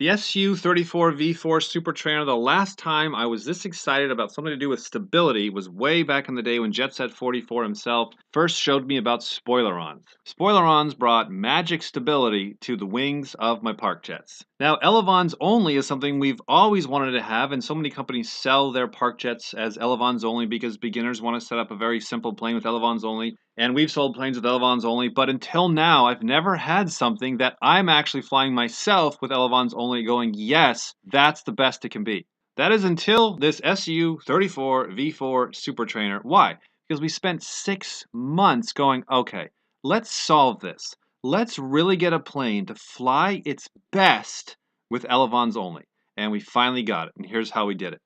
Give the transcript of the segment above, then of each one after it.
The Su34 V4 Super Trainer, the last time I was this excited about something to do with stability was way back in the day when Jet Set 44 himself first showed me about spoilerons. Spoilerons brought magic stability to the wings of my park jets. Now, Elevons only is something we've always wanted to have, and so many companies sell their park jets as Elevons only because beginners want to set up a very simple plane with Elevons only. And we've sold planes with Elevons only, but until now, I've never had something that I'm actually flying myself with Elevons only going, yes, that's the best it can be. That is until this Su34 V4 Super Trainer. Why? Because we spent 6 months going, okay, let's solve this. Let's really get a plane to fly its best with Elevons only. And we finally got it, and here's how we did it.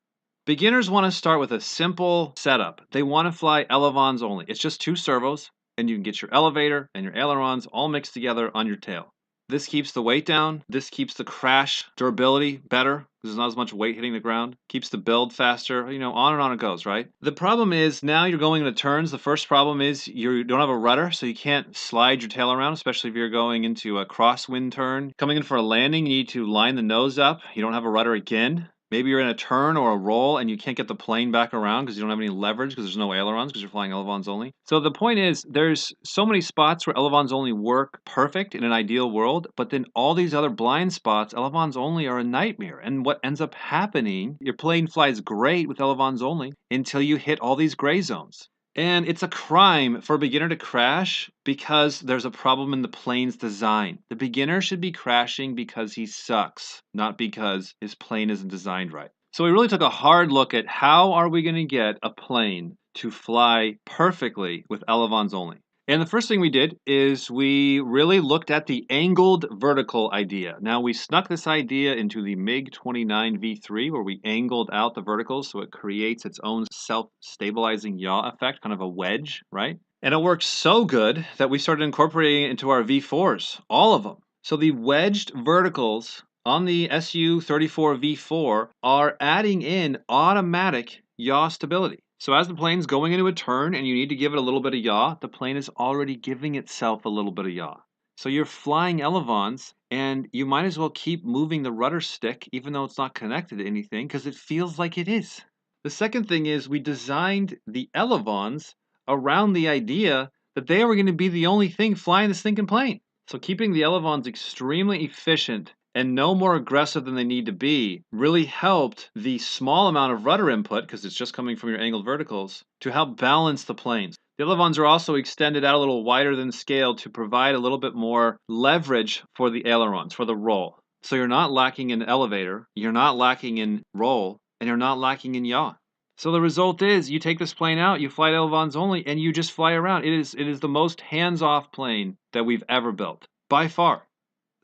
Beginners want to start with a simple setup. They want to fly Elevons only. It's just 2 servos, and you can get your elevator and your ailerons all mixed together on your tail. This keeps the weight down. This keeps the crash durability better because there's not as much weight hitting the ground. Keeps the build faster. On and on it goes, right? The problem is now you're going into turns. The first problem is you don't have a rudder, so you can't slide your tail around, especially if you're going into a crosswind turn. Coming in for a landing, you need to line the nose up. You don't have a rudder again. Maybe you're in a turn or a roll and you can't get the plane back around because you don't have any leverage because there's no ailerons because you're flying Elevons only. So the point is there's so many spots where Elevons only work perfect in an ideal world, but then all these other blind spots, Elevons only are a nightmare. And what ends up happening, your plane flies great with Elevons only until you hit all these gray zones. And it's a crime for a beginner to crash because there's a problem in the plane's design. The beginner should be crashing because he sucks, not because his plane isn't designed right. So we really took a hard look at how are we going to get a plane to fly perfectly with Elevons only. And the first thing we did is we really looked at the angled vertical idea. Now we snuck this idea into the MiG-29 V3 where we angled out the verticals so it creates its own self-stabilizing yaw effect, kind of a wedge, right? And it works so good that we started incorporating it into our V4s, all of them. So the wedged verticals on the Su34 V4 are adding in automatic yaw stability. So as the plane's going into a turn and you need to give it a little bit of yaw, the plane is already giving itself a little bit of yaw. So you're flying Elevons and you might as well keep moving the rudder stick even though it's not connected to anything because it feels like it is. The second thing is we designed the Elevons around the idea that they were going to be the only thing flying this thinking plane. So keeping the Elevons extremely efficient and no more aggressive than they need to be really helped the small amount of rudder input, because it's just coming from your angled verticals, to help balance the planes. The Elevons are also extended out a little wider than scale to provide a little bit more leverage for the ailerons, for the roll. So you're not lacking in elevator, you're not lacking in roll, and you're not lacking in yaw. So the result is you take this plane out, you fly it Elevons only, and you just fly around. It is the most hands-off plane that we've ever built, by far.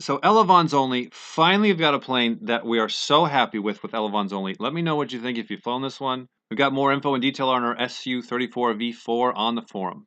So Elevons only, finally we've got a plane that we are so happy with Elevons only. Let me know what you think if you've flown this one. We've got more info and detail on our Su34 V4 on the forum.